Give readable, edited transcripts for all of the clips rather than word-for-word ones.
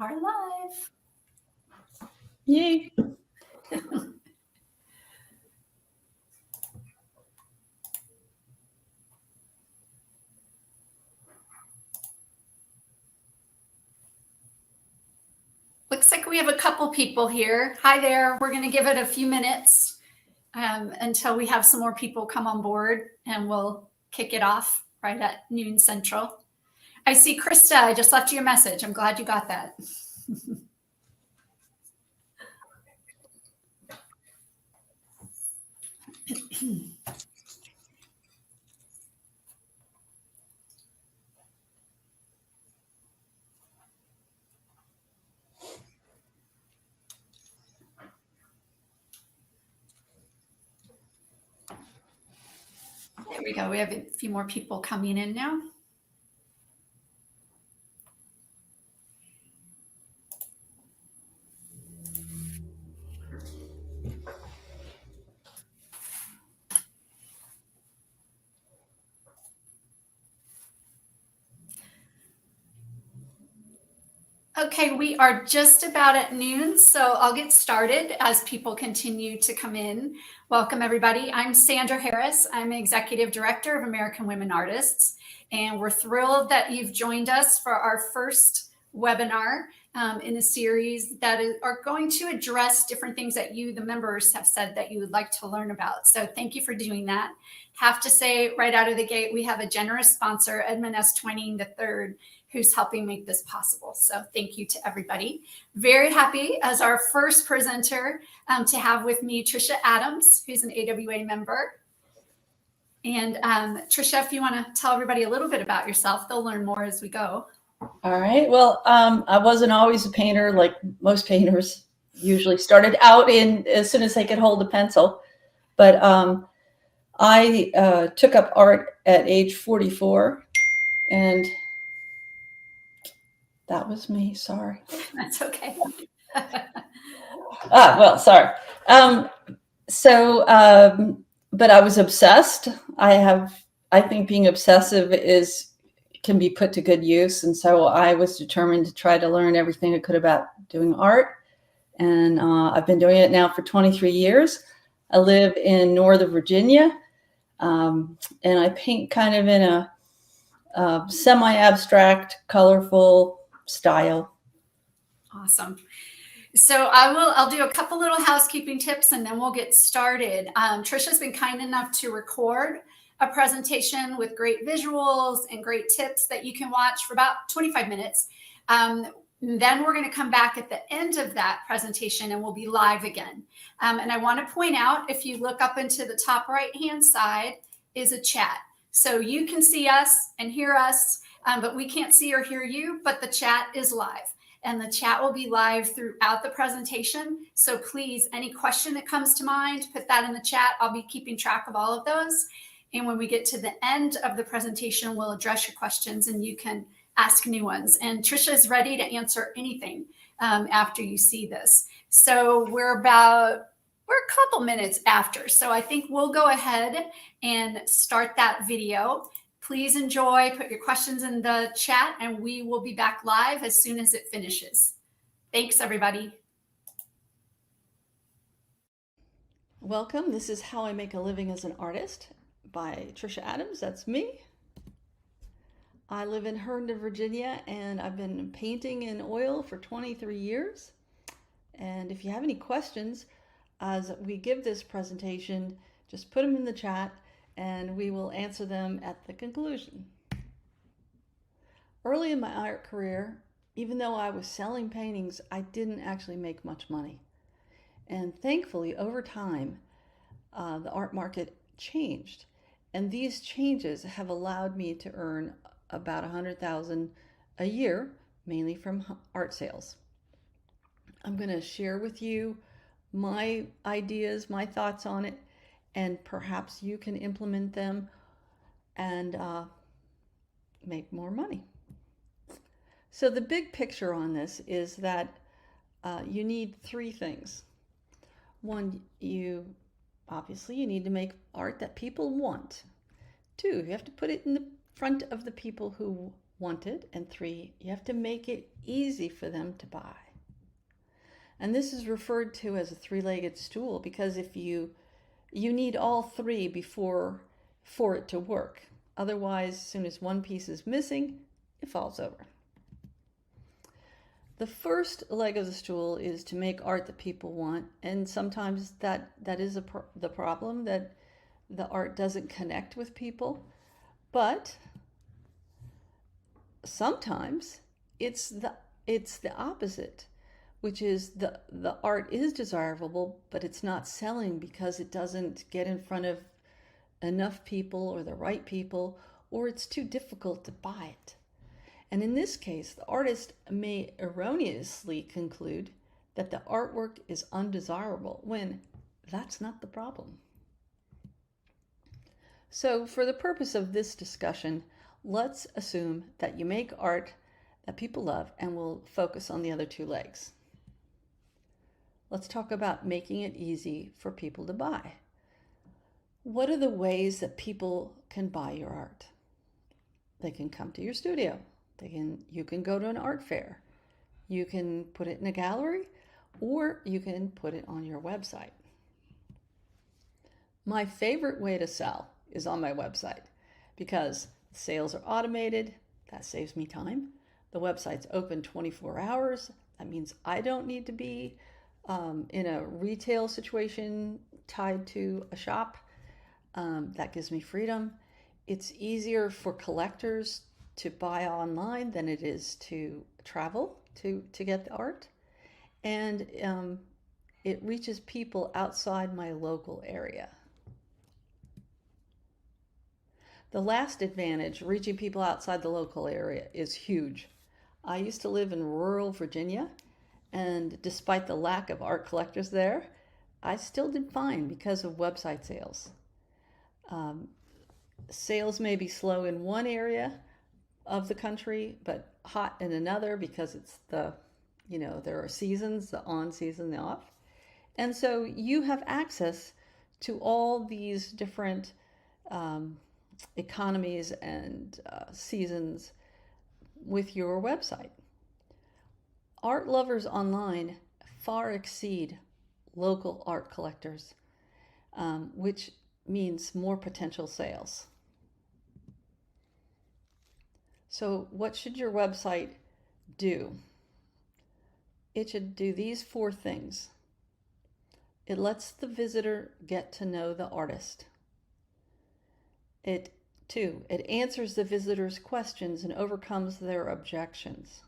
are live. Yay. Looks like we have a couple people here. Hi there. We're going to give it a few minutes until we have some more people come on board, and we'll kick it off right at noon Central. I see Krista. I just left you a message. I'm glad you got that. There we go. We have a few more people coming in now. Okay, we are just about at noon, so I'll get started as people continue to come in. Welcome, everybody. I'm Sandra Harris. I'm Executive Director of American Women Artists, and we're thrilled that you've joined us for our first webinar in a series that are going to address different things that you, the members, have said that you would like to learn about. So thank you for doing that. Have to say right out of the gate, we have a generous sponsor, Edmund S. Twining III, who's helping make this possible. So thank you to everybody. Very happy as our first presenter to have with me Trisha Adams, who's an AWA member. And Trisha, if you want to tell everybody a little bit about yourself, they'll learn more as we go. All right. Well, I wasn't always a painter like most painters usually started out in as soon as they could hold a pencil. But I took up art at age 44, and that was me. Sorry. That's okay. Well, sorry. But I was obsessed. I think being obsessive can be put to good use. And so I was determined to try to learn everything I could about doing art. And I've been doing it now for 23 years. I live in Northern Virginia, and I paint kind of in a semi-abstract, colorful style. Awesome. So I'll do a couple little housekeeping tips and then we'll get started. Trisha's been kind enough to record a presentation with great visuals and great tips that you can watch for about 25 minutes. Then we're going to come back at the end of that presentation and we'll be live again. And I want to point out, if you look up into the top right-hand side is a chat. So you can see us and hear us, but we can't see or hear you, but the chat is live. And the chat will be live throughout the presentation. So please, any question that comes to mind, put that in the chat. I'll be keeping track of all of those. And when we get to the end of the presentation, we'll address your questions and you can ask new ones. And Trisha is ready to answer anything after you see this. So we're a couple minutes after. So I think we'll go ahead and start that video. Please enjoy, put your questions in the chat, and we will be back live as soon as it finishes. Thanks, everybody. Welcome. This is How I Make a Living as an Artist by Trisha Adams. That's me. I live in Herndon, Virginia, and I've been painting in oil for 23 years. And if you have any questions as we give this presentation, just put them in the chat and we will answer them at the conclusion. Early in my art career, even though I was selling paintings, I didn't actually make much money. And thankfully, over time, the art market changed. And these changes have allowed me to earn about $100,000 a year, mainly from art sales. I'm going to share with you my ideas, my thoughts on it, and perhaps you can implement them and make more money. So the big picture on this is that you need three things. One, you need to make art that people want. Two, you have to put it in the front of the people who want it, and 3, you have to make it easy for them to buy. And this is referred to as a 3-legged stool because if you need all 3 for it to work. Otherwise, as soon as one piece is missing, it falls over. The first leg of the stool is to make art that people want, and sometimes that is the problem, that the art doesn't connect with people. But sometimes it's the opposite, which is the art is desirable, but it's not selling because it doesn't get in front of enough people or the right people, or it's too difficult to buy it. And in this case, the artist may erroneously conclude that the artwork is undesirable when that's not the problem. So for the purpose of this discussion, let's assume that you make art that people love, and we'll focus on the other 2 legs. Let's talk about making it easy for people to buy. What are the ways that people can buy your art? They can come to your studio. You can go to an art fair. You can put it in a gallery, or you can put it on your website. My favorite way to sell is on my website because sales are automated. That saves me time. The website's open 24 hours. That means I don't need to be in a retail situation tied to a shop. That gives me freedom. It's easier for collectors to buy online than it is to travel to get the art. And it reaches people outside my local area. The last advantage, reaching people outside the local area, is huge. I used to live in rural Virginia, and despite the lack of art collectors there, I still did fine because of website sales. Sales may be slow in one area of the country, but hot in another because it's there are seasons, the on season, the off. And so you have access to all these different economies and seasons with your website. Art lovers online far exceed local art collectors, which means more potential sales. So what should your website do? It should do these 4 things. It lets the visitor get to know the artist. 2, it answers the visitor's questions and overcomes their objections.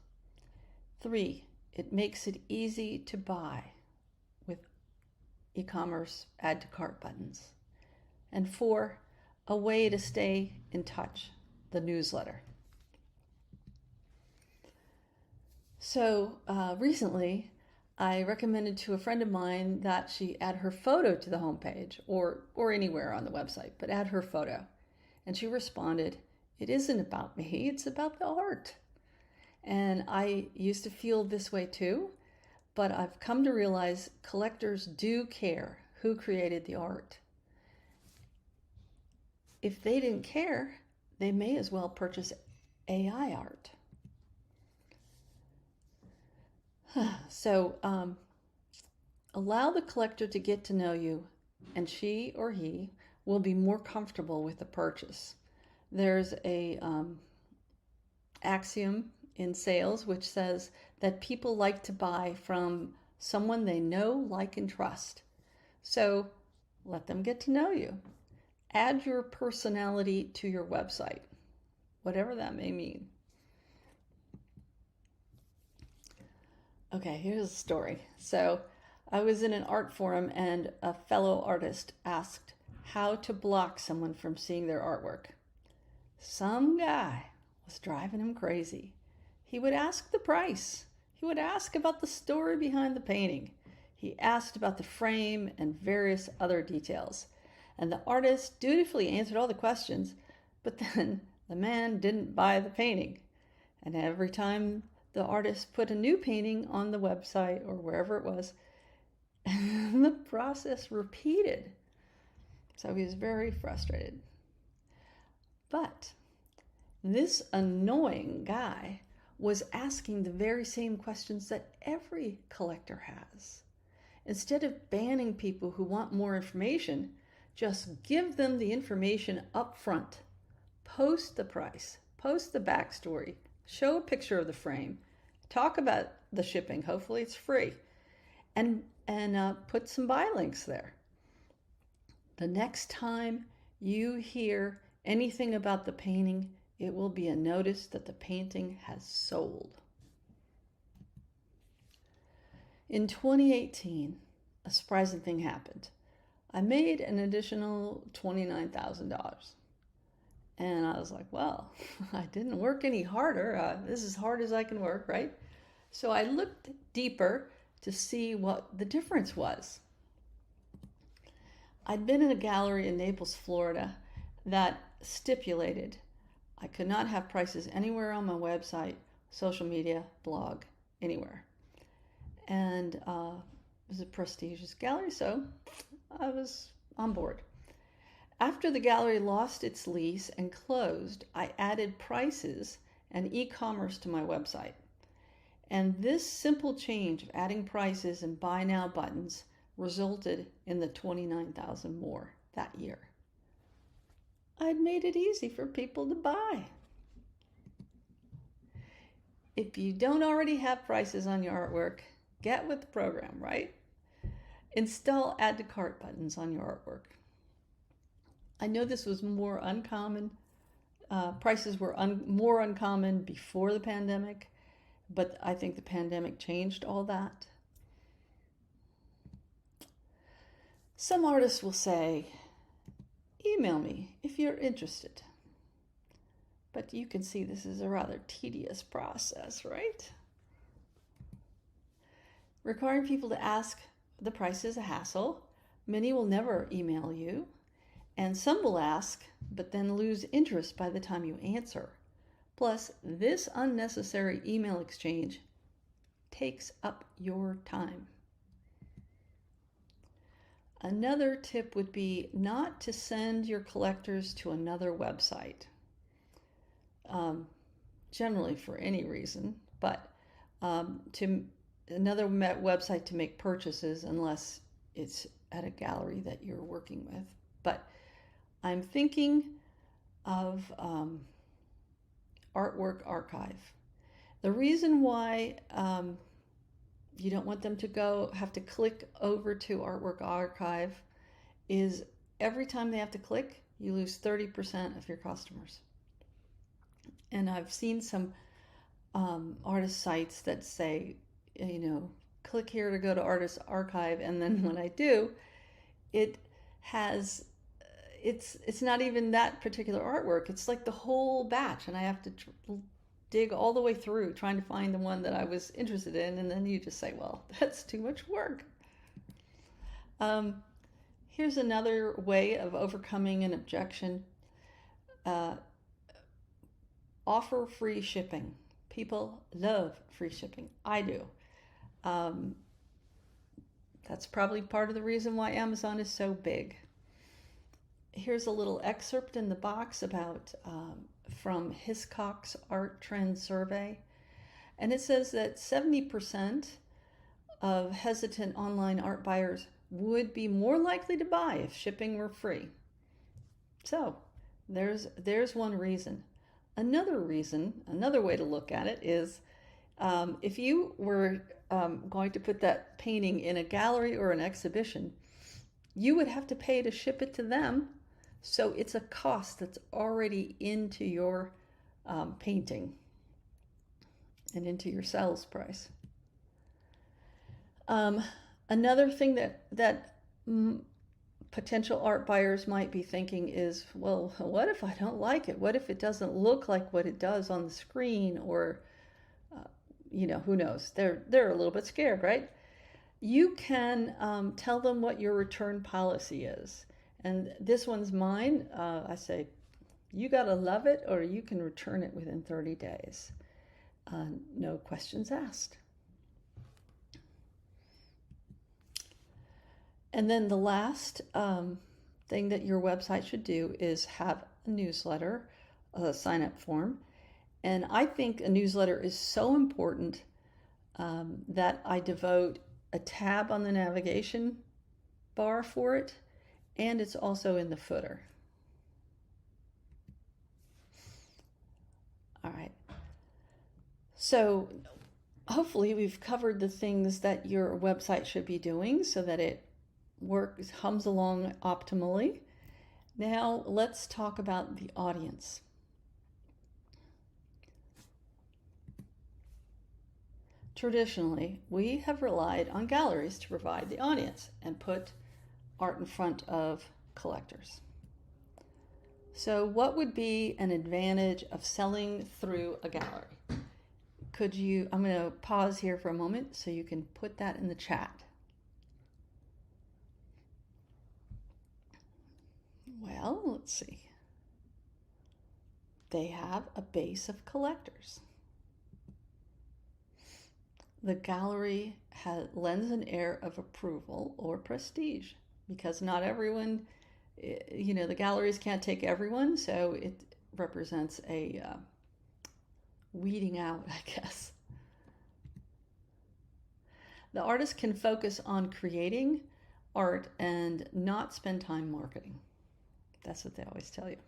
3, it makes it easy to buy with e-commerce add to cart buttons. And 4, a way to stay in touch, the newsletter. So recently, I recommended to a friend of mine that she add her photo to the homepage or anywhere on the website, but add her photo. And she responded, "It isn't about me, it's about the art." And I used to feel this way too, but I've come to realize collectors do care who created the art. If they didn't care, they may as well purchase AI art. So allow the collector to get to know you, and she or he will be more comfortable with the purchase. There's a axiom in sales which says that people like to buy from someone they know, like, and trust. So let them get to know you. Add your personality to your website, whatever that may mean. Okay, here's a story. So I was in an art forum and a fellow artist asked how to block someone from seeing their artwork. Some guy was driving him crazy. He would ask the price. He would ask about the story behind the painting. He asked about the frame and various other details. And the artist dutifully answered all the questions, but then the man didn't buy the painting. And every time the artist put a new painting on the website or wherever it was, the process repeated. So he was very frustrated. But This annoying guy was asking the very same questions that every collector has. Instead of banning people who want more information, just give them the information up front. Post the price, post the backstory, show a picture of the frame, talk about the shipping, hopefully it's free, and put some buy links there. The next time you hear anything about the painting, it will be a notice that the painting has sold. In 2018, a surprising thing happened. I made an additional $29,000. And I was like, well, I didn't work any harder. This is as hard as I can work, right? So I looked deeper to see what the difference was. I'd been in a gallery in Naples, Florida that stipulated I could not have prices anywhere on my website, social media, blog, anywhere. And it was a prestigious gallery, so I was on board. After the gallery lost its lease and closed, I added prices and e-commerce to my website. And this simple change of adding prices and buy now buttons resulted in the $29,000 more that year. I'd made it easy for people to buy. If you don't already have prices on your artwork, get with the program, right? Install add to cart buttons on your artwork. I know this was more uncommon. Prices were more uncommon before the pandemic, but I think the pandemic changed all that. Some artists will say, email me if you're interested. But you can see this is a rather tedious process, right? Requiring people to ask the price is a hassle. Many will never email you, and some will ask, but then lose interest by the time you answer. Plus, this unnecessary email exchange takes up your time. Another tip would be not to send your collectors to another website, generally for any reason, but to another website to make purchases unless it's at a gallery that you're working with. But I'm thinking of Artwork Archive. The reason why you don't want them to have to click over to Artwork Archive is every time they have to click, you lose 30% of your customers. And I've seen some artist sites that say, click here to go to Artist Archive, and then when I do, it's not even that particular artwork. It's like the whole batch, and I have to dig all the way through trying to find the one that I was interested in, and then you just say, well, that's too much work. Here's another way of overcoming an objection. Offer free shipping. People love free shipping. I do. That's probably part of the reason why Amazon is so big. Here's a little excerpt in the box about from Hiscox's Art Trend Survey. And it says that 70% of hesitant online art buyers would be more likely to buy if shipping were free. So there's one reason. Another reason, another way to look at it is if you were going to put that painting in a gallery or an exhibition, you would have to pay to ship it to them. So it's a cost that's already into your painting and into your sales price. Another thing that potential art buyers might be thinking is, well, what if I don't like it? What if it doesn't look like what it does on the screen? Or, who knows? They're a little bit scared, right? You can tell them what your return policy is. And this one's mine. I say, you gotta love it, or you can return it within 30 days. No questions asked. And then the last thing that your website should do is have a newsletter. sign-up form. And I think a newsletter is so important that I devote a tab on the navigation bar for it, and it's also in the footer. All right. So hopefully we've covered the things that your website should be doing so that it hums along optimally. Now let's talk about the audience. Traditionally, we have relied on galleries to provide the audience and put art in front of collectors. So what would be an advantage of selling through a gallery? I'm going to pause here for a moment so you can put that in the chat. Well, let's see. They have a base of collectors. The gallery lends an air of approval or prestige because not everyone, the galleries can't take everyone, so it represents a weeding out, I guess. The artist can focus on creating art and not spend time marketing. That's what they always tell you.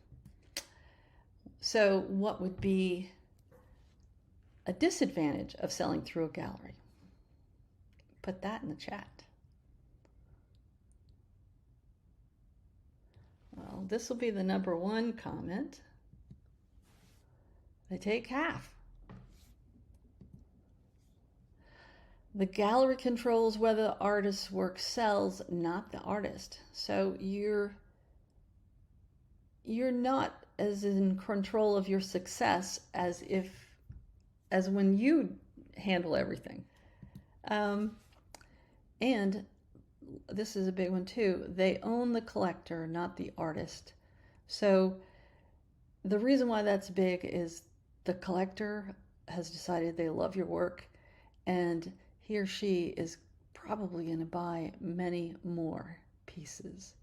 So what would be a disadvantage of selling through a gallery? Put that in the chat. Well, this will be the number one comment. They take half. The gallery controls whether the artist's work sells, not the artist. So you're not as in control of your success as when you handle everything. And this is a big one too. They own the collector, not the artist. So the reason why that's big is the collector has decided they love your work, and he or she is probably going to buy many more pieces.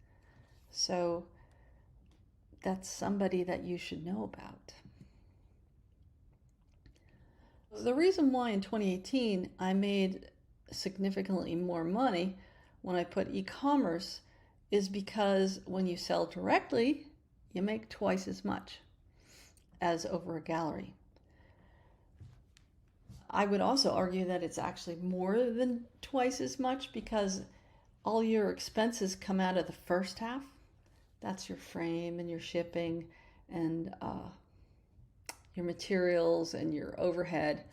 So that's somebody that you should know about. The reason why in 2018 I made significantly more money when I put e-commerce is because when you sell directly, you make twice as much as over a gallery. I would also argue that it's actually more than twice as much because all your expenses come out of the first half. That's your frame and your shipping and your materials and your overhead.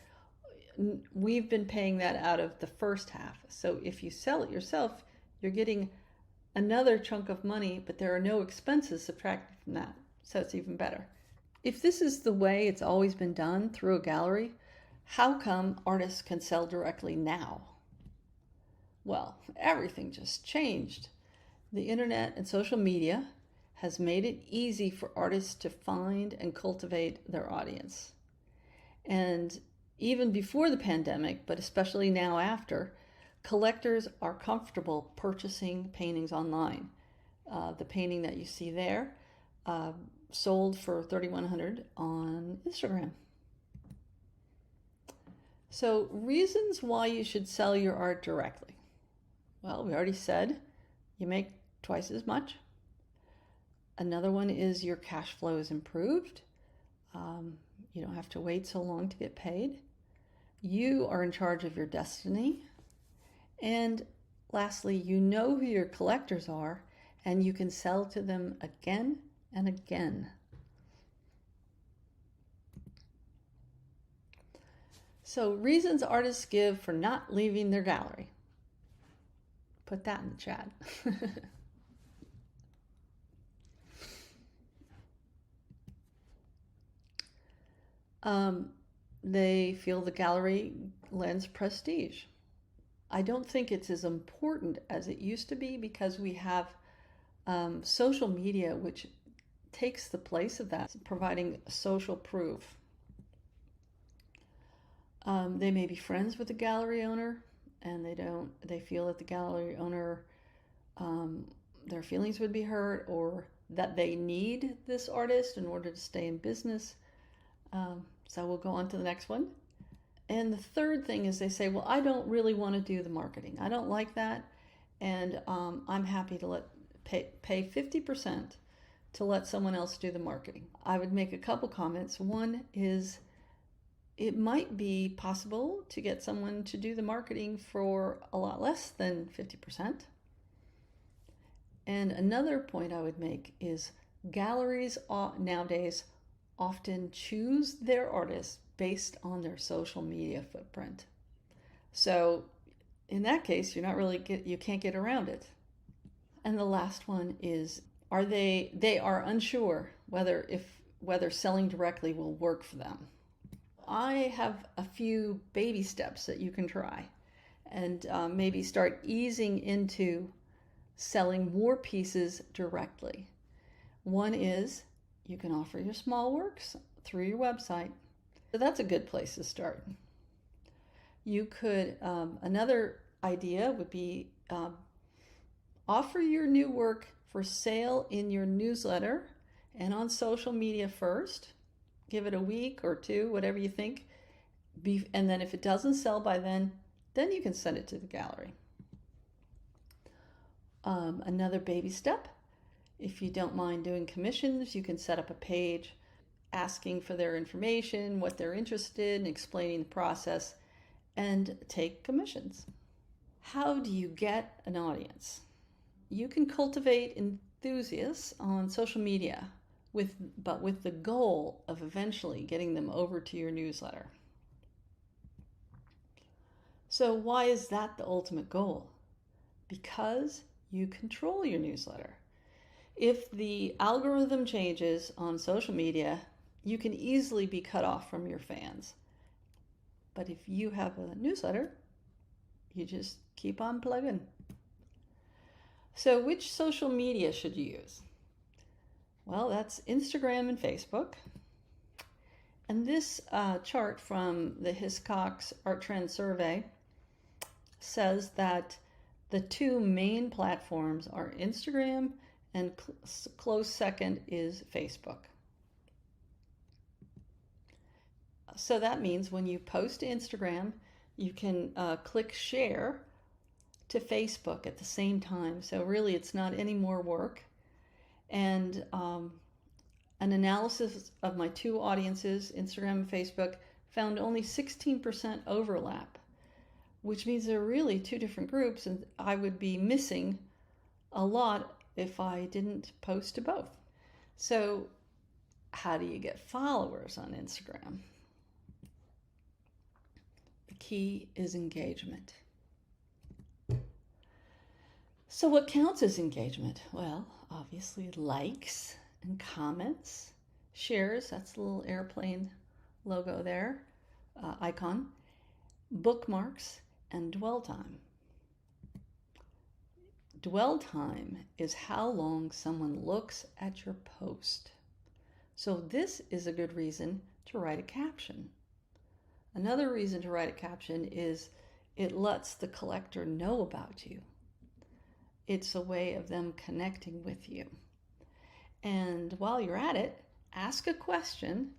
We've been paying that out of the first half. So if you sell it yourself, you're getting another chunk of money, but there are no expenses subtracted from that. So it's even better. If this is the way it's always been done through a gallery, how come artists can sell directly now? Well, everything just changed. The internet and social media has made it easy for artists to find and cultivate their audience. And even before the pandemic, but especially now after, collectors are comfortable purchasing paintings online. The painting that you see there sold for $3,100 on Instagram. So reasons why you should sell your art directly. Well, we already said you make twice as much. Another one is your cash flow is improved. You don't have to wait so long to get paid. You are in charge of your destiny. And lastly, you know who your collectors are and you can sell to them again and again. So reasons artists give for not leaving their gallery. Put that in the chat. They feel the gallery lends prestige. I don't think it's as important as it used to be because we have social media, which takes the place of that, providing social proof. They may be friends with the gallery owner, and they feel that the gallery owner, their feelings would be hurt, or that they need this artist in order to stay in business. So we'll go on to the next one. And the third thing is they say, well, I don't really want to do the marketing. I don't like that. And I'm happy to pay 50% to let someone else do the marketing. I would make a couple comments. One is it might be possible to get someone to do the marketing for a lot less than 50%. And another point I would make is galleries nowadays often choose their artists based on their social media footprint. So in that case, you can't get around it. And the last one is they are unsure whether selling directly will work for them. I have a few baby steps that you can try and maybe start easing into selling more pieces directly. One is you can offer your small works through your website. So that's a good place to start. You could, another idea would be offer your new work for sale in your newsletter and on social media first. Give it a week or two, whatever you think. And then if it doesn't sell by then you can send it to the gallery. Another baby step, if you don't mind doing commissions, you can set up a page asking for their information, what they're interested in, explaining the process, and take commissions. How do you get an audience? You can cultivate enthusiasts on social media, but with the goal of eventually getting them over to your newsletter. So why is that the ultimate goal? Because you control your newsletter. If the algorithm changes on social media, you can easily be cut off from your fans. But if you have a newsletter, you just keep on plugging. So which social media should you use? Well, that's Instagram and Facebook. And this chart from the Hiscox Art Trend Survey says that the two main platforms are Instagram and close second is Facebook. So that means when you post to Instagram, you can click share to Facebook at the same time. So really it's not any more work. And an analysis of my two audiences, Instagram and Facebook, found only 16% overlap, which means they're really two different groups, and I would be missing a lot if I didn't post to both. So how do you get followers on Instagram? The key is engagement. So what counts as engagement? Well, obviously likes and comments, shares, that's the little airplane logo there, icon, bookmarks, and dwell time. Dwell time is how long someone looks at your post. So this is a good reason to write a caption. Another reason to write a caption is it lets the collector know about you. It's a way of them connecting with you. And while you're at it, ask a question,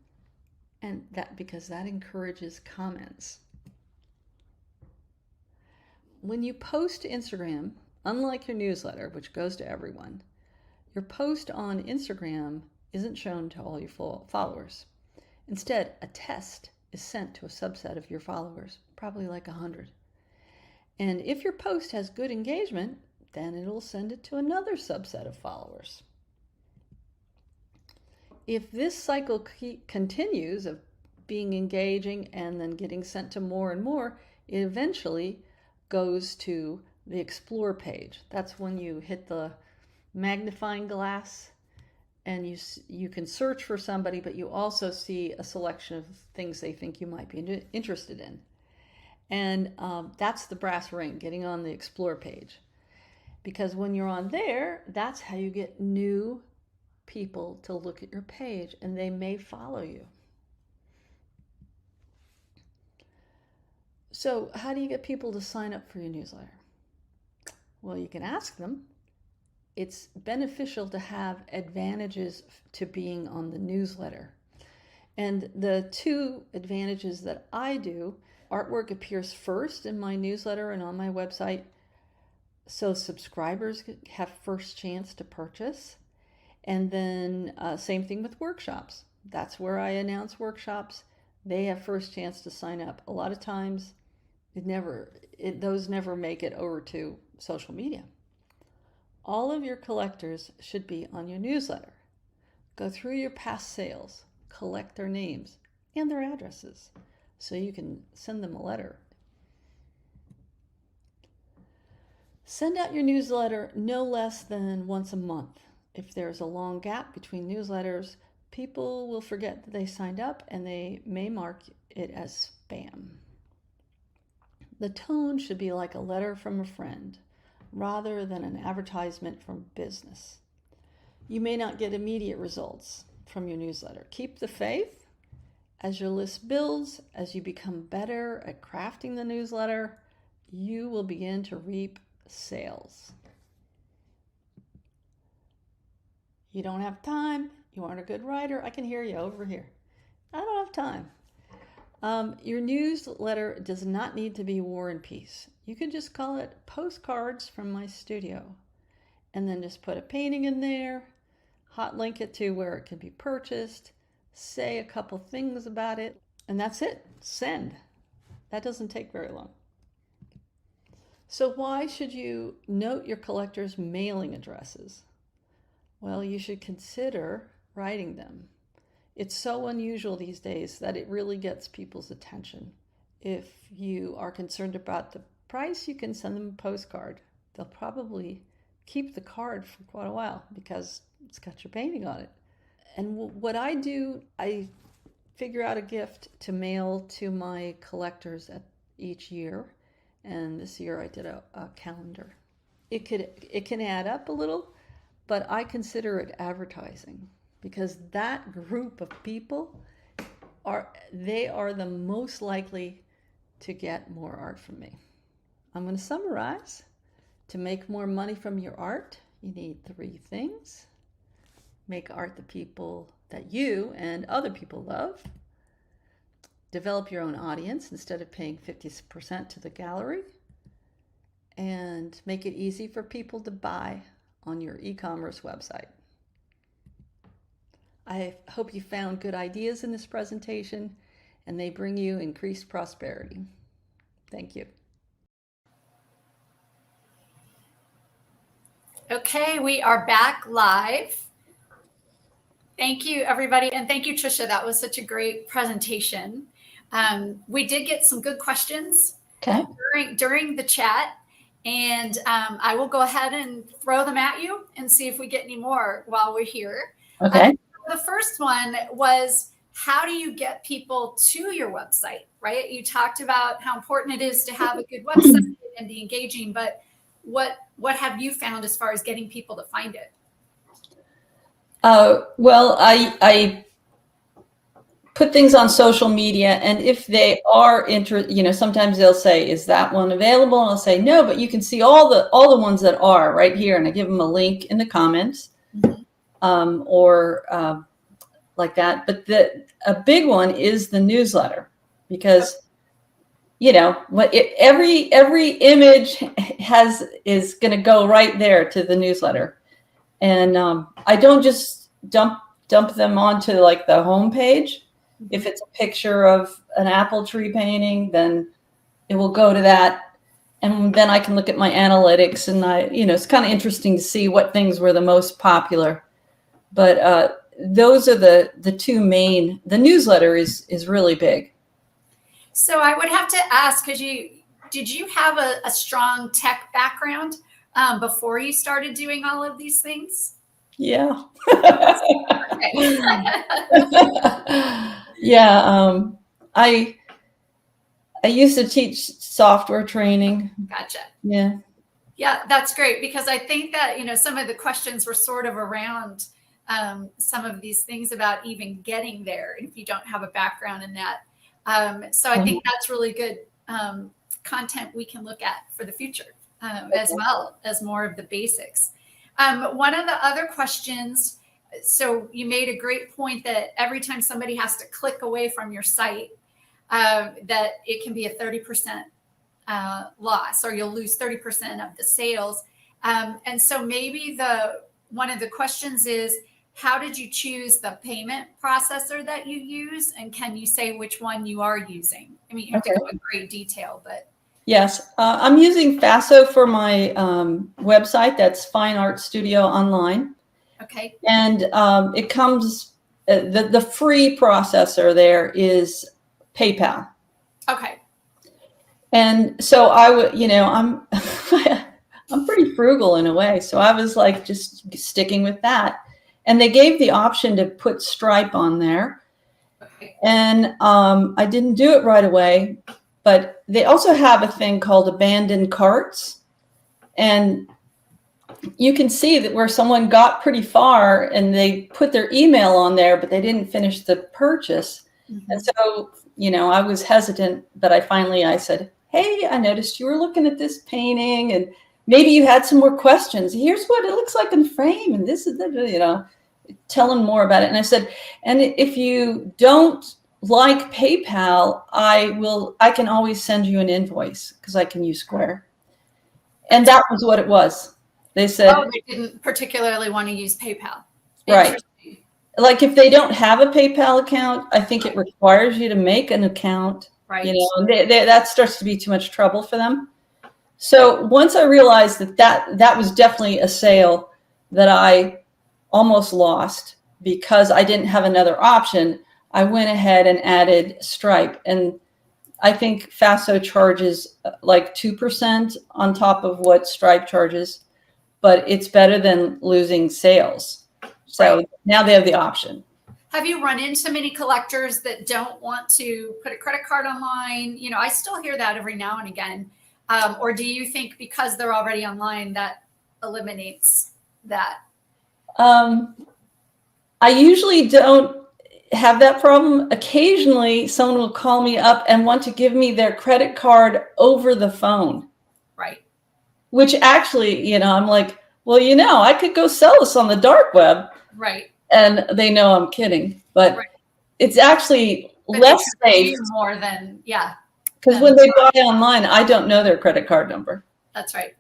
and because that encourages comments. When you post to Instagram, unlike your newsletter, which goes to everyone, your post on Instagram isn't shown to all your followers. Instead, a test is sent to a subset of your followers, probably like 100. And if your post has good engagement, then it'll send it to another subset of followers. If this cycle continues of being engaging and then getting sent to more and more, it eventually goes to the explore page. That's when you hit the magnifying glass and you can search for somebody, but you also see a selection of things they think you might be interested in. And that's the brass ring, getting on the explore page. Because when you're on there, that's how you get new people to look at your page, and they may follow you. So how do you get people to sign up for your newsletter? Well, you can ask them, it's beneficial to have advantages to being on the newsletter. And the two advantages that I do, artwork appears first in my newsletter and on my website, so subscribers have first chance to purchase. And then same thing with workshops. That's where I announce workshops. They have first chance to sign up. A lot of times those never make it over to social media. All of your collectors should be on your newsletter. Go through your past sales, collect their names and their addresses so you can send them a letter. Send out your newsletter no less than once a month. If there's a long gap between newsletters, people will forget that they signed up and they may mark it as spam. The tone should be like a letter from a friend rather than an advertisement from business. You may not get immediate results from your newsletter. Keep the faith. As your list builds, as you become better at crafting the newsletter, you will begin to reap sales. You don't have time. You aren't a good writer. I can hear you over here. I don't have time. Your newsletter does not need to be War and Peace. You can just call it Postcards from My Studio, and then just put a painting in there, hot link it to where it can be purchased, say a couple things about it, and that's it. Send. That doesn't take very long. So why should you note your collectors' mailing addresses? Well, you should consider writing them. It's so unusual these days that it really gets people's attention. If you are concerned about the price, you can send them a postcard. They'll probably keep the card for quite a while because it's got your painting on it. And what I do, I figure out a gift to mail to my collectors each year. And this year I did a calendar. It can add up a little, but I consider it advertising because that group of people are the most likely to get more art from me. I'm going to summarize. To make more money from your art, you need 3 things. Make art the people that you and other people love. Develop your own audience instead of paying 50% to the gallery. And make it easy for people to buy on your e-commerce website. I hope you found good ideas in this presentation and they bring you increased prosperity. Thank you. Okay, we are back live. Thank you, everybody. And thank you, Trisha. That was such a great presentation. We did get some good questions during the chat. And I will go ahead and throw them at you and see if we get any more while we're here. Okay. The first one was, how do you get people to your website, right? You talked about how important it is to have a good website and be engaging, but what have you found as far as getting people to find it? Well, I put things on social media, and if they are interested, sometimes they'll say, "Is that one available?" And I'll say, "No, but you can see all the ones that are right here," and I give them a link in the comments, or like that. But a big one is the newsletter, because every image is going to go right there to the newsletter, and I don't just dump them onto like the home page. If it's a picture of an apple tree painting, then it will go to that. And then I can look at my analytics, and it's kind of interesting to see what things were the most popular. But those are the two main. The newsletter is really big. So I would have to ask, because did you have a strong tech background before you started doing all of these things? Yeah. Yeah. I used to teach software training. Gotcha. Yeah. Yeah, that's great, because I think that, some of the questions were sort of around some of these things about even getting there if you don't have a background in that. So I think that's really good content we can look at for the future, as well as more of the basics. One of the other questions, so you made a great point that every time somebody has to click away from your site, that it can be a 30% loss, or you'll lose 30% of the sales. And so maybe one of the questions is, how did you choose the payment processor that you use? And can you say which one you are using? I mean, you have to go in great detail, but. Yes, I'm using Faso for my website. That's Fine Art Studio Online. Okay. And it comes, the free processor there is PayPal. Okay. And so I would, I'm I'm pretty frugal in a way. So I was like just sticking with that. And they gave the option to put Stripe on there. Okay. And I didn't do it right away, but they also have a thing called abandoned carts. And you can see that where someone got pretty far and they put their email on there, but they didn't finish the purchase. Mm-hmm. And so, I was hesitant, but I said, hey, I noticed you were looking at this painting and maybe you had some more questions. Here's what it looks like in frame. And this is tell them more about it. And I said, and if you don't like PayPal, I can always send you an invoice because I can use Square. And that was what it was. They said, they didn't particularly want to use PayPal. Right. Like if they don't have a PayPal account, I think it requires you to make an account. Right. And that starts to be too much trouble for them. So once I realized that was definitely a sale that I almost lost because I didn't have another option, I went ahead and added Stripe. And I think Faso charges like 2% on top of what Stripe charges, but it's better than losing sales. So now they have the option. Have you run into many collectors that don't want to put a credit card online? I still hear that every now and again. Or do you think because they're already online, that eliminates that? I usually don't have that problem. Occasionally, someone will call me up and want to give me their credit card over the phone. Right. Which actually, I'm like, well, I could go sell this on the dark web. Right. And they know I'm kidding, but it's actually less safe. More than, Because when they buy online, I don't know their credit card number. That's right.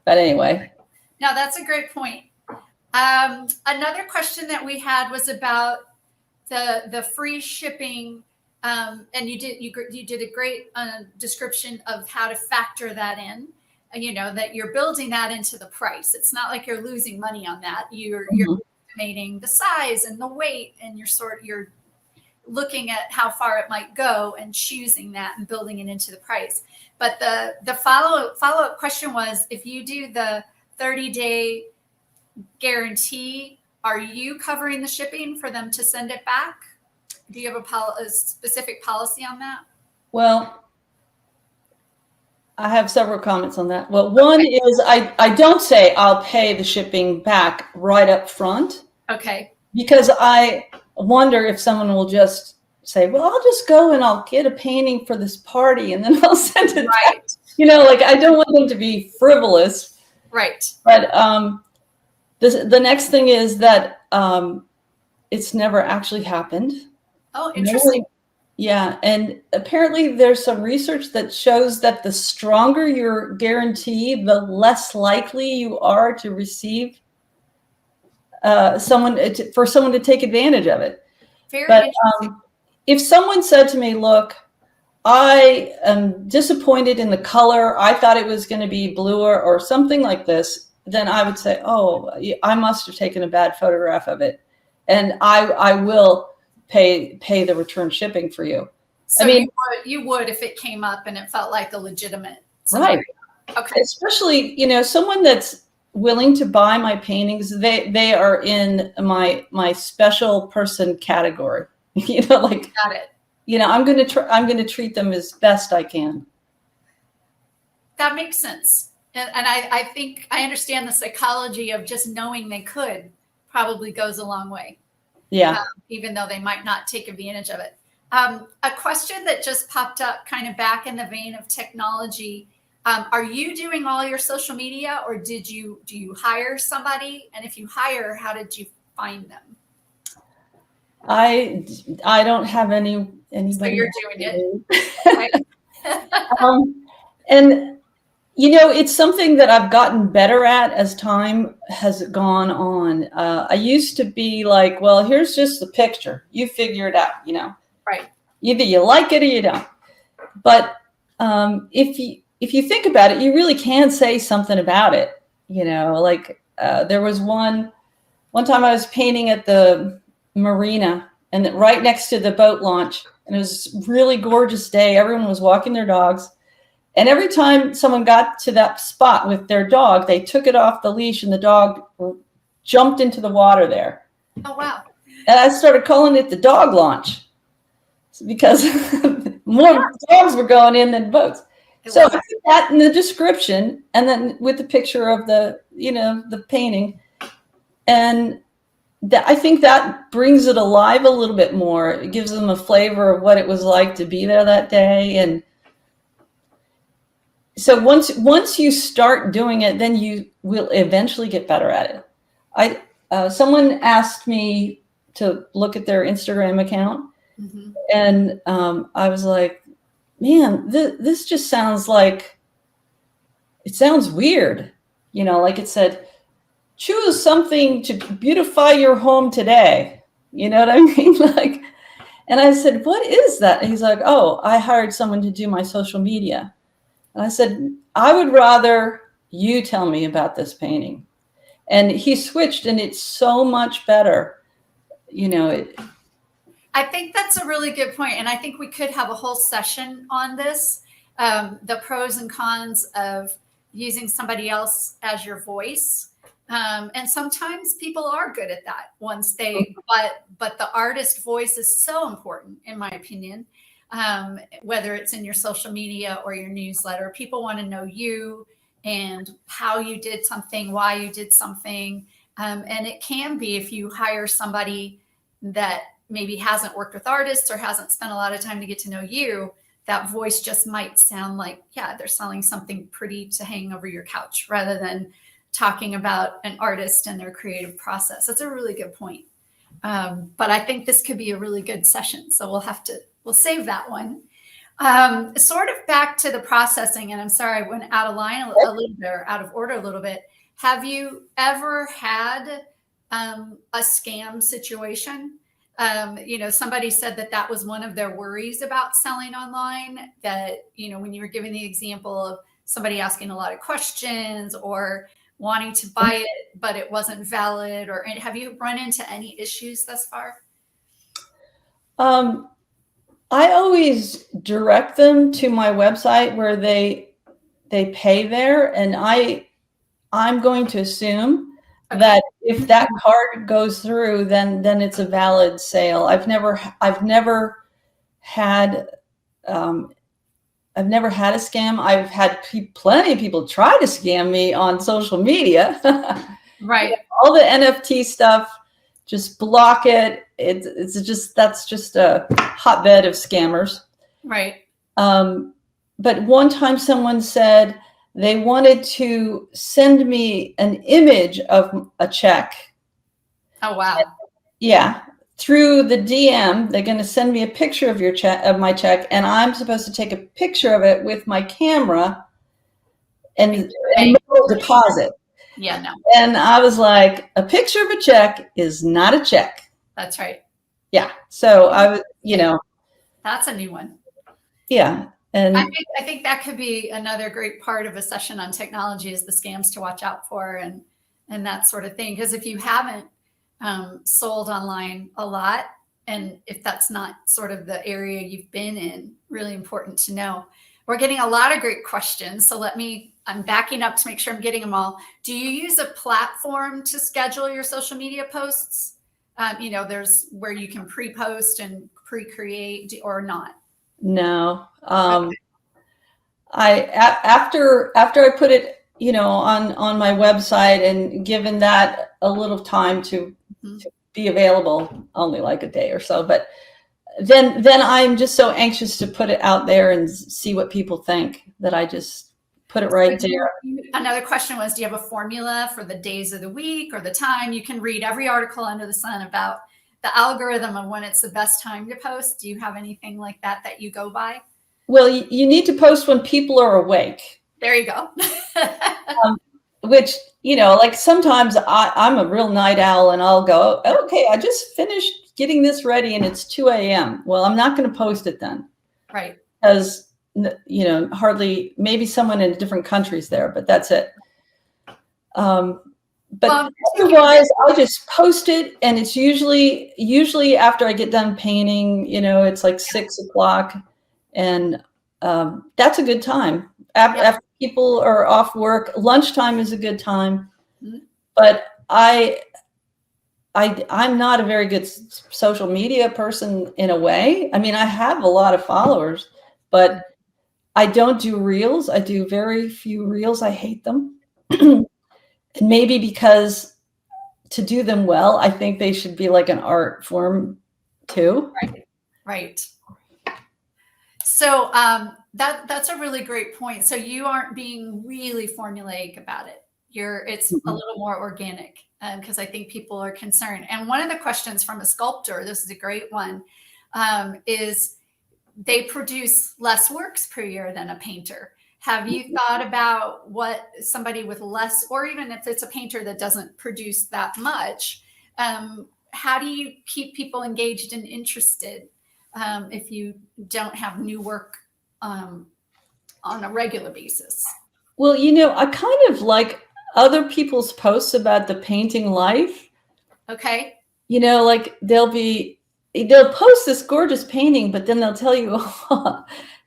But anyway. Now, that's a great point. Another question that we had was about the free shipping. And you did a great description of how to factor that in. That you're building that into the price. It's not like you're losing money on that. You're estimating the size and the weight, and you're looking at how far it might go and choosing that and building it into the price. But the follow-up question was, if you do the 30-day guarantee, are you covering the shipping for them to send it back? Do you have a specific policy on that? Well, I have several comments on that. Well, one is I don't say I'll pay the shipping back right up front. Okay. Because I wonder if someone will just say, well, I'll just go and I'll get a painting for this party and then I'll send it back. I don't want them to be frivolous. Right. But the next thing is that it's never actually happened. Oh, interesting. Yeah, and apparently there's some research that shows that the stronger your guarantee, the less likely you are to receive someone to take advantage of it. Very interesting. If someone said to me, look, I am disappointed in the color, I thought it was going to be bluer or something like this, then I would say, oh, I must have taken a bad photograph of it. And I will pay the return shipping for you. So you would if it came up and it felt like a legitimate scenario. Right. Okay. Especially, someone that's willing to buy my paintings, they are in my special person category. Got it. I'm going to treat them as best I can. That makes sense. And I think I understand the psychology of just knowing they could probably goes a long way. Yeah. Even though they might not take advantage of it. A question that just popped up kind of back in the vein of technology. Are you doing all your social media, or do you hire somebody? And if you hire, how did you find them? I don't have anybody. So you're doing it. And it's something that I've gotten better at as time has gone on. I used to be like, well, here's just the picture. You figure it out, Right. Either you like it or you don't. But if you think about it, you really can say something about it. Like there was one time I was painting at the marina, and right next to the boat launch, and it was a really gorgeous day. Everyone was walking their dogs. And every time someone got to that spot with their dog, they took it off the leash and the dog jumped into the water there. Oh, wow. And I started calling it the dog launch because more dogs were going in than boats. So I put that in the description, and then with the picture of the painting. And I think that brings it alive a little bit more. It gives them a flavor of what it was like to be there that day. And so once you start doing it, then you will eventually get better at it. Someone asked me to look at their Instagram account, and I was like, man, this just sounds like, it sounds weird. Like it said, choose something to beautify your home today. You know what I mean? Like, and I said, what is that? And he's like, oh, I hired someone to do my social media. And I said, I would rather you tell me about this painting. And he switched, and it's so much better. I think that's a really good point. And I think we could have a whole session on this, the pros and cons of using somebody else as your voice. And sometimes people are good at that but the artist voice is so important, in my opinion. Whether it's in your social media or your newsletter, people want to know you and how you did something, why you did something. And it can be, if you hire somebody that maybe hasn't worked with artists or hasn't spent a lot of time to get to know you, that voice just might sound like, yeah, they're selling something pretty to hang over your couch rather than talking about an artist and their creative process. That's a really good point. But I think this could be a really good session. So we'll save that one. Sort of back to the processing, and I'm sorry, I went out of line a little bit, or out of order a little bit. Have you ever had a scam situation? Somebody said that was one of their worries about selling online, that, when you were giving the example of somebody asking a lot of questions or wanting to buy it, but it wasn't valid, or have you run into any issues thus far? I always direct them to my website where they pay there, and I'm going to assume that if that card goes through, then it's a valid sale. I've never had a scam. I've had plenty of people try to scam me on social media. Right. All the NFT stuff, just block it. That's just a hotbed of scammers. Right. But one time someone said they wanted to send me an image of a check. Oh, wow. Yeah. Through the DM, they're going to send me a picture of my check, and I'm supposed to take a picture of it with my camera and make a deposit. Yeah, no. And I was like, a picture of a check is not a check. That's right. Yeah. So I was, That's a new one. Yeah. And I think that could be another great part of a session on technology, is the scams to watch out for and that sort of thing. Because if you haven't sold online a lot, and if that's not sort of the area you've been in, really important to know. We're getting a lot of great questions. So I'm backing up to make sure I'm getting them all. Do you use a platform to schedule your social media posts? There's where you can pre-post and pre-create, or not? No. After I put it, on my website, and given that a little time to be available, only like a day or so, but then I'm just so anxious to put it out there and see what people think that I just put it right there. Another question was, do you have a formula for the days of the week or the time? You can read every article under the sun about the algorithm of when it's the best time to post. Do you have anything like that that you go by? Well, you need to post when people are awake. There you go. Which, like sometimes I'm a real night owl and I'll go, okay, I just finished getting this ready and it's 2 a.m. Well, I'm not going to post it then. Right. Because, hardly, maybe someone in different countries there, but that's it. But otherwise, I just post it, and it's usually after I get done painting. It's like 6 o'clock, and that's a good time. After people are off work, lunchtime is a good time. Mm-hmm. But I'm not a very good social media person in a way. I mean, I have a lot of followers, but I don't do reels. I do very few reels. I hate them. Maybe because to do them well, I think they should be like an art form too. Right. So that's a really great point. So you aren't being really formulaic about it. It's a little more organic, because I think people are concerned. And one of the questions from a sculptor, this is a great one, is they produce less works per year than a painter. Have you thought about what somebody with less, or even if it's a painter that doesn't produce that much, how do you keep people engaged and interested if you don't have new work on a regular basis? Well, I kind of like other people's posts about the painting life. Okay. Like they'll post this gorgeous painting, but then they'll tell you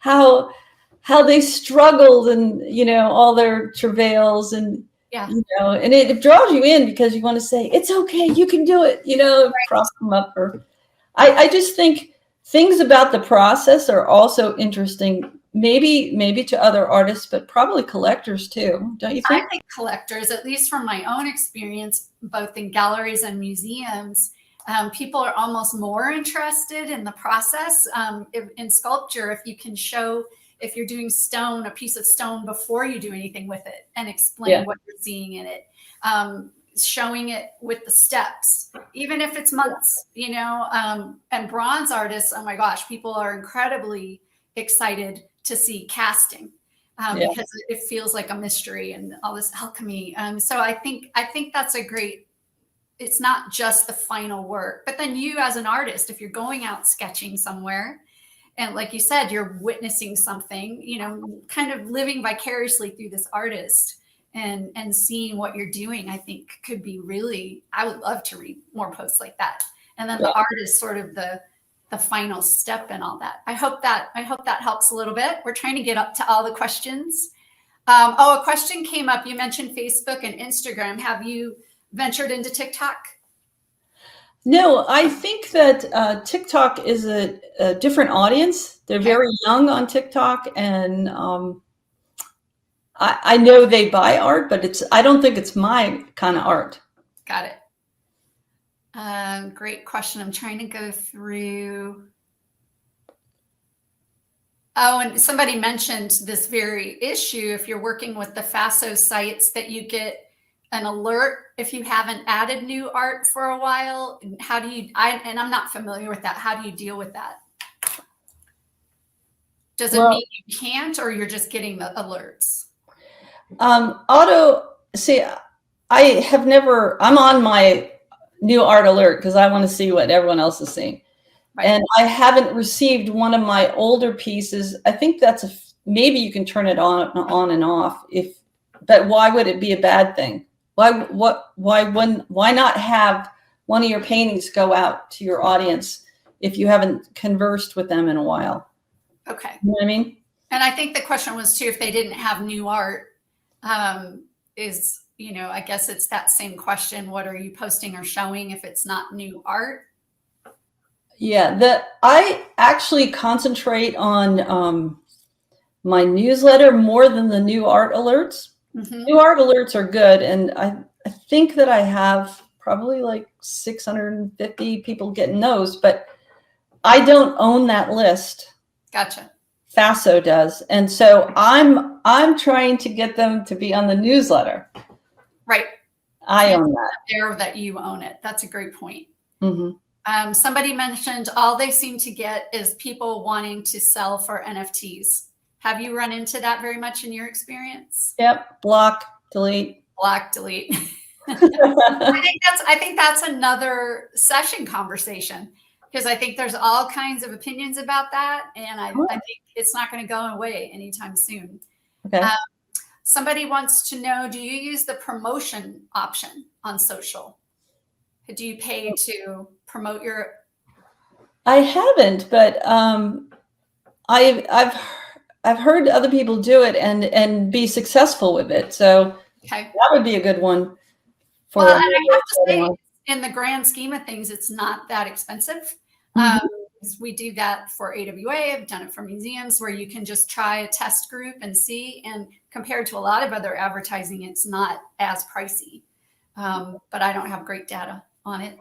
how they struggled and, all their travails and, and it draws you in because you want to say, it's okay, you can do it, prop them up. I just think things about the process are also interesting, maybe to other artists, but probably collectors too. Don't you think? I think collectors, at least from my own experience, both in galleries and museums, people are almost more interested in the process. In sculpture, if you can show, if you're doing stone, a piece of stone before you do anything with it and explain what you're seeing in it, showing it with the steps, even if it's months, and bronze artists, oh my gosh, people are incredibly excited to see casting because it feels like a mystery and all this alchemy. So I think that's a great, it's not just the final work, but then you as an artist, if you're going out sketching somewhere, and like you said, you're witnessing something, kind of living vicariously through this artist and seeing what you're doing, I think could be really, I would love to read more posts like that. And then the art is sort of the final step and all that. I hope that helps a little bit. We're trying to get up to all the questions. A question came up. You mentioned Facebook and Instagram. Have you ventured into TikTok? No, I think that TikTok is a different audience. They're very young on TikTok, and I know they buy art, but I don't think it's my kind of art. Got it. Great question. I'm trying to go through. Oh, and somebody mentioned this very issue. If you're working with the FASO sites, that you get an alert if you haven't added new art for a while. How do you, and I'm not familiar with that. How do you deal with that? Does it mean you can't, or you're just getting the alerts? I'm on my new art alert because I want to see what everyone else is seeing. Right. And I haven't received one of my older pieces. I think maybe you can turn it on and off but why would it be a bad thing? Why not have one of your paintings go out to your audience if you haven't conversed with them in a while? Okay. You know what I mean? And I think the question was too, if they didn't have new art, I guess it's that same question. What are you posting or showing if it's not new art? Yeah, I actually concentrate on my newsletter more than the new art alerts. Mm-hmm. New art alerts are good, and I think that I have probably like 650 people getting those, but I don't own that list. Gotcha. FASO does. And so I'm trying to get them to be on the newsletter. Right. I own that. Aware that you own it. That's a great point. Mm-hmm. Somebody mentioned all they seem to get is people wanting to sell for NFTs. Have you run into that very much in your experience? Yep. Block, delete. Block, delete. I think that's another session conversation, because I think there's all kinds of opinions about that. And I think it's not going to go away anytime soon. Okay. Somebody wants to know, do you use the promotion option on social? Do you pay to promote your? I haven't, but I've heard other people do it and be successful with it. So okay, that would be a good one. Well, and I have to say, in the grand scheme of things, it's not that expensive. We do that for AWA. I've done it for museums, where you can just try a test group and see. And compared to a lot of other advertising, it's not as pricey. But I don't have great data on it.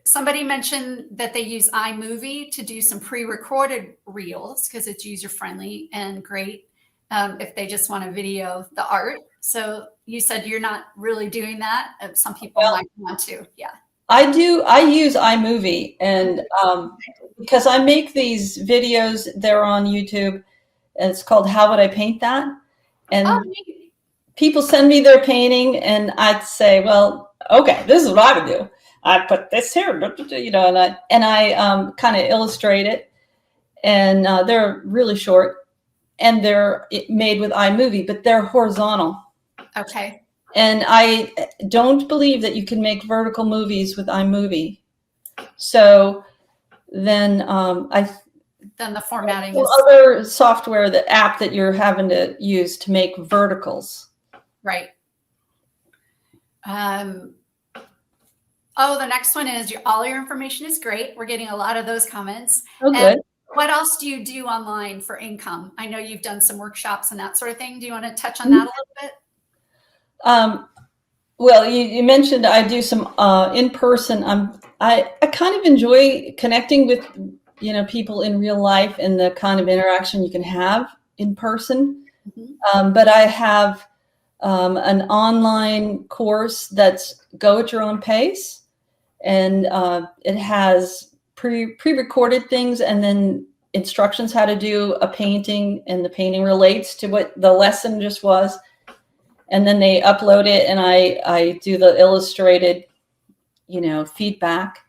Somebody mentioned that they use iMovie to do some pre-recorded reels because it's user-friendly and great if they just want to video the art. So you said you're not really doing that. Some people might want to. Yeah. I do. I use iMovie, and because I make these videos, they're on YouTube, and it's called "How Would I Paint That?" And people send me their painting, and I'd say, "Well, okay, this is what I would do. I put this here, you know," and I kind of illustrate it, and they're really short, and they're made with iMovie, but they're horizontal. Okay. And I don't believe that you can make vertical movies with iMovie. So then then the formatting is other software, the app that you're having to use to make verticals. Right. The next one is all your information is great. We're getting a lot of those comments. Oh, good. What else do you do online for income? I know you've done some workshops and that sort of thing. Do you want to touch on that a little bit? Well, you mentioned I do some in-person. I kind of enjoy connecting with, people in real life and the kind of interaction you can have in person. But I have an online course that's go at your own pace, and it has pre-recorded things and then instructions how to do a painting, and the painting relates to what the lesson just was. And then they upload it, and I do the illustrated, feedback.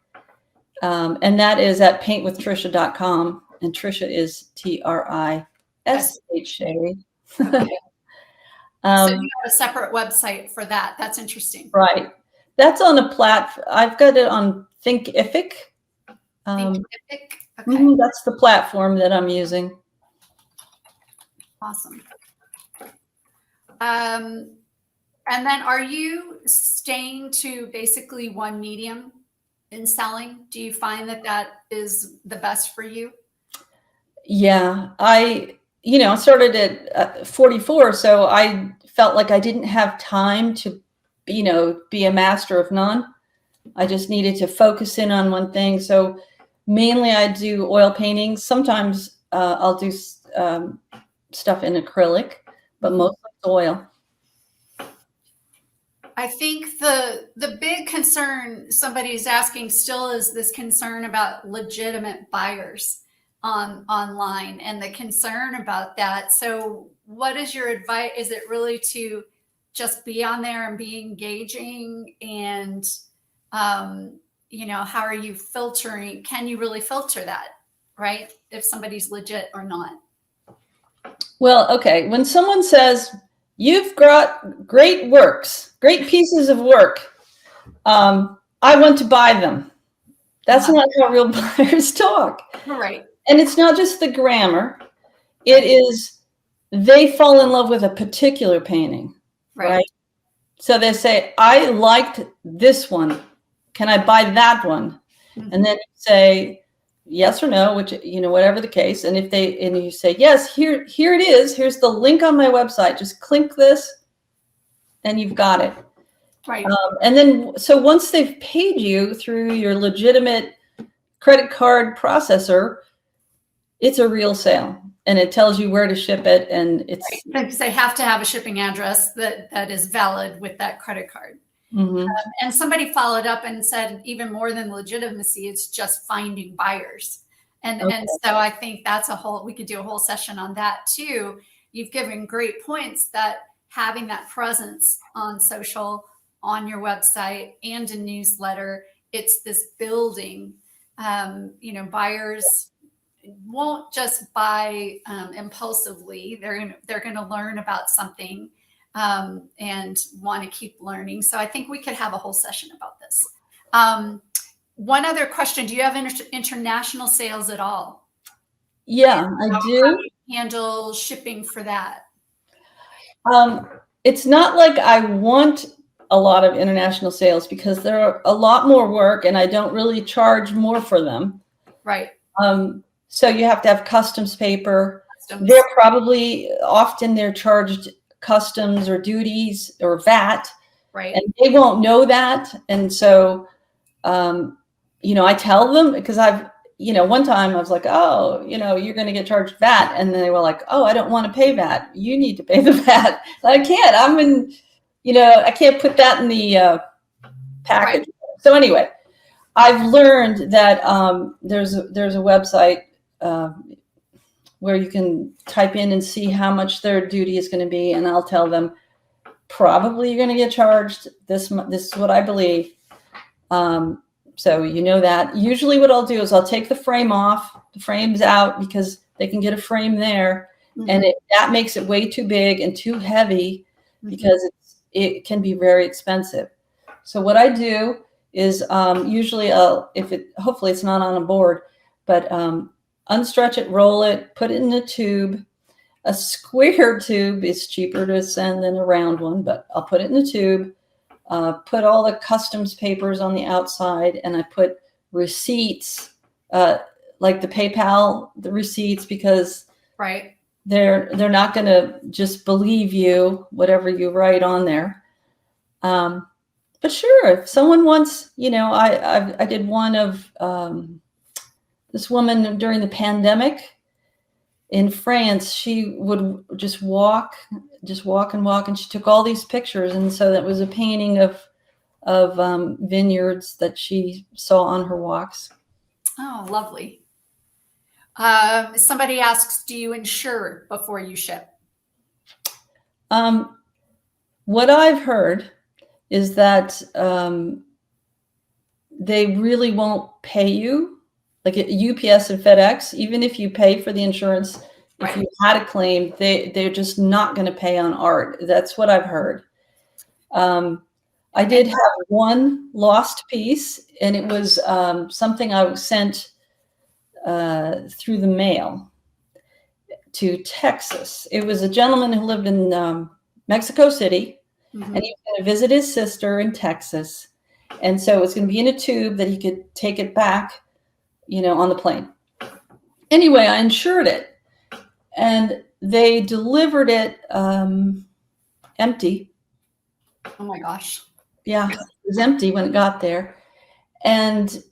And that is at paintwithtrisha.com. And Trisha is Trisha. So you have a separate website for that. That's interesting. Right. That's on a platform. I've got it on Thinkific. Thinkific? Okay. That's the platform that I'm using. Awesome. And then are you staying to basically one medium in selling? Do you find that is the best for you? Yeah, I started at 44, so I felt like I didn't have time to, be a master of none. I just needed to focus in on one thing. So mainly I do oil paintings. Sometimes I'll do stuff in acrylic, but mostly oil. I think the big concern somebody's asking still is this concern about legitimate buyers online and the concern about that. So what is your advice? Is it really to just be on there and be engaging? And, how are you filtering? Can you really filter that, right? If somebody's legit or not? Well, okay. When someone says, "You've got great works, great pieces of work, I want to buy them," that's not how real buyers talk. Right. And it's not just the grammar. It is they fall in love with a particular painting. Right. So they say, "I liked this one. Can I buy that one?" Mm-hmm. And then you say yes or no, which, whatever the case. And if you say, "Yes, here it is. Here's the link on my website. Just click this," and you've got it. Right. And then, so once they've paid you through your legitimate credit card processor, it's a real sale, and it tells you where to ship it, and it's because they have to have a shipping address that is valid with that credit card. Mhm. And somebody followed up and said, even more than legitimacy, it's just finding buyers. And Okay. and so I think that's we could do a whole session on that too. You've given great points that having that presence on social, on your website, and a newsletter, it's this building. Buyers won't just buy impulsively. They're gonna learn about something and want to keep learning. So I think we could have a whole session about this. One other question: do you have international sales at all? Yeah, I How do. do you handle shipping for that? It's not like I want a lot of international sales because they're a lot more work, and I don't really charge more for them. Right. So you have to have customs paper. Customs. They're probably often they're charged customs or duties or VAT, Right. and they won't know that. And so, I tell them because one time I was like, oh, you're going to get charged VAT. And then they were like, oh, I don't want to pay VAT. You need to pay the VAT. I can't. I can't put that in the package. Right. So anyway, I've learned that there's a website where you can type in and see how much their duty is going to be, and I'll tell them probably you're going to get charged this. This is what I believe. So that. Usually, what I'll do is I'll take the frame off. The frame's out because they can get a frame there, mm-hmm. and that makes it way too big and too heavy mm-hmm. because it can be very expensive. So what I do is usually hopefully it's not on a board, but unstretch it, roll it, put it in a tube. A square tube is cheaper to send than a round one, but I'll put it in a tube, put all the customs papers on the outside, and I put receipts, like the PayPal, the receipts, because right. they're not going to just believe you, whatever you write on there. But sure, if someone wants, I did one of this woman during the pandemic in France. She would just walk and walk, and she took all these pictures, and so that was a painting of vineyards that she saw on her walks. Oh, lovely. Somebody asks, do you insure before you ship? What I've heard is that they really won't pay you. Like at UPS and FedEx, even if you pay for the insurance, right. If you had a claim, they're just not going to pay on art. That's what I've heard. I did have one lost piece, and it was something I was sent through the mail to Texas. It was a gentleman who lived in Mexico City, mm-hmm. and he was going to visit his sister in Texas. And so it was going to be in a tube that he could take it back, on the plane. Anyway, I insured it, and they delivered it empty. Oh my gosh. Yeah, it was empty when it got there. And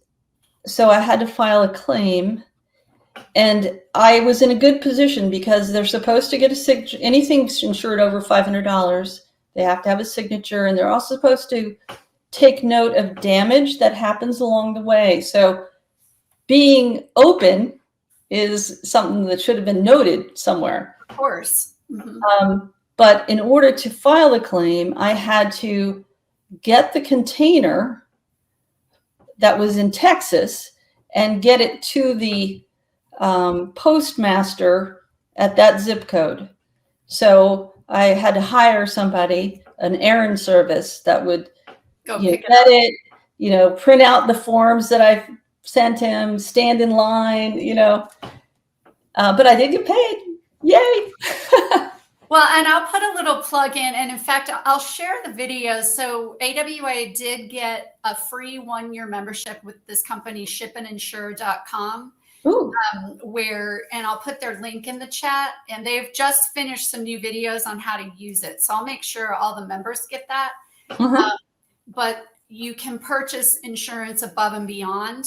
so I had to file a claim, and I was in a good position because they're supposed to get a signature. Anything insured over $500, they have to have a signature, and they're also supposed to take note of damage that happens along the way. So being open is something that should have been noted somewhere. Of course. Mm-hmm. But in order to file a claim, I had to get the container that was in Texas and get it to the postmaster at that zip code. So I had to hire somebody, an errand service that would get it, print out the forms that I've sent him, stand in line, but I did get paid. Yay. Well, and I'll put a little plug in, and in fact, I'll share the videos. So AWA did get a free 1-year membership with this company, shipandinsure.com, and I'll put their link in the chat, and they've just finished some new videos on how to use it. So I'll make sure all the members get that. Mm-hmm. But you can purchase insurance above and beyond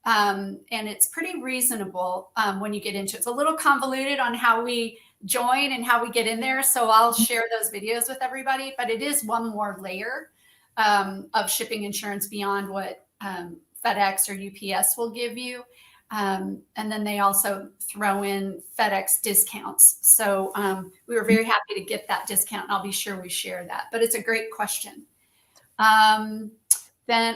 And it's pretty reasonable when you get into it. It's a little convoluted on how we join and how we get in there. So I'll share those videos with everybody, but it is one more layer of shipping insurance beyond what FedEx or UPS will give you. And then they also throw in FedEx discounts. So we were very happy to get that discount, and I'll be sure we share that. But it's a great question. Then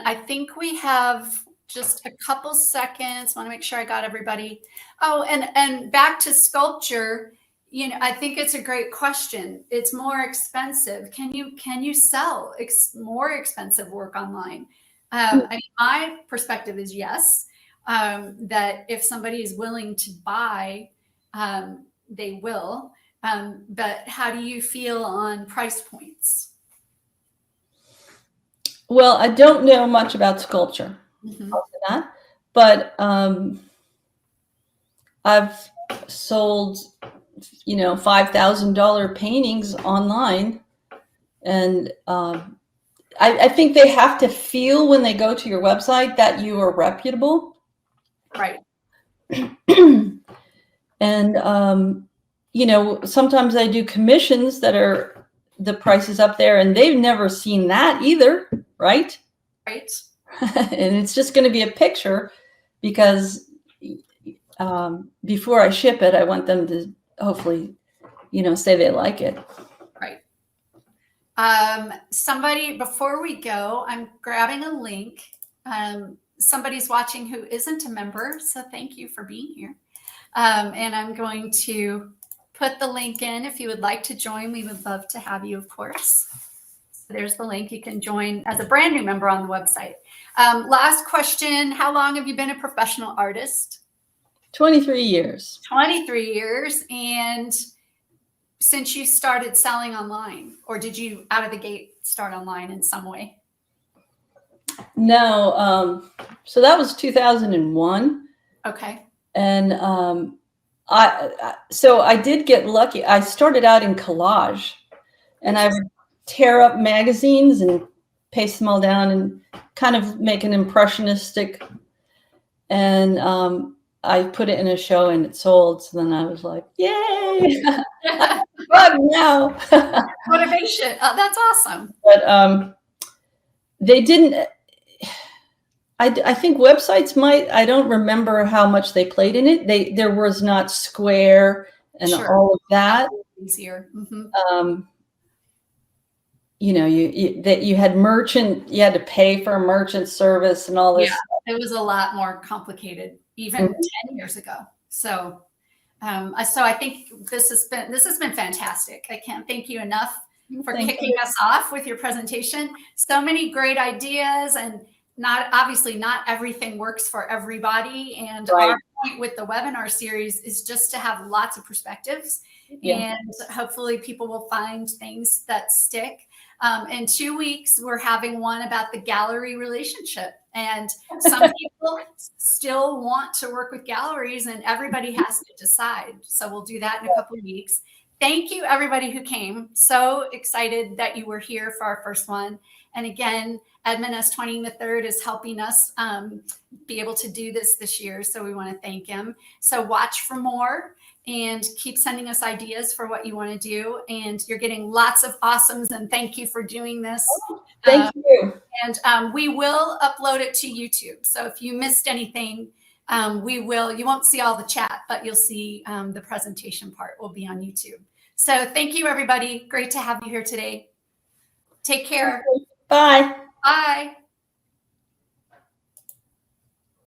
I think we have just a couple seconds. Want to make sure I got everybody. Oh, and back to sculpture. You know, I think it's a great question. It's more expensive. Can you sell more expensive work online? I mean, my perspective is yes. That if somebody is willing to buy, they will. But how do you feel on price points? Well, I don't know much about sculpture, but I've sold, $5,000 paintings online, and I think they have to feel when they go to your website that you are reputable. Right. And, sometimes I do commissions that are the prices up there, and they've never seen that either. Right. Right. And it's just going to be a picture because before I ship it, I want them to hopefully, say they like it. Right. Somebody, before we go, I'm grabbing a link. Somebody's watching who isn't a member, so thank you for being here. And I'm going to put the link in. If you would like to join, we would love to have you, of course. So there's the link. You can join as a brand new member on the website. Last question. How long have you been a professional artist? 23 years. 23 years. And since you started selling online, or did you out of the gate start online in some way? No. So that was 2001. Okay. And I did get lucky. I started out in collage, and I would tear up magazines and paste them all down and kind of make an impressionistic. And I put it in a show and it sold. So then I was like, yay, now. Motivation. Oh, that's awesome. But they didn't. I think websites might. I don't remember how much they played in it. There was not Square and all of that. Easier. You had merchant. You had to pay for a merchant service and all this. Yeah, it was a lot more complicated even 10 years ago. So, I think this has been fantastic. I can't thank you enough for kicking us off with your presentation. So many great ideas, and not everything works for everybody. And our point with the webinar series is just to have lots of perspectives, and hopefully people will find things that stick. In 2 weeks, we're having one about the gallery relationship. And some people still want to work with galleries, and everybody has to decide. So we'll do that in a couple of weeks. Thank you, everybody who came. So excited that you were here for our first one. And again, Edmund S. Twining III is helping us be able to do this year. So we want to thank him. So watch for more and keep sending us ideas for what you want to do. And you're getting lots of awesomes, and thank you for doing this. Thank you. And we will upload it to YouTube. So if you missed anything, you won't see all the chat, but you'll see the presentation part will be on YouTube. So thank you, everybody. Great to have you here today. Take care. Bye. Bye.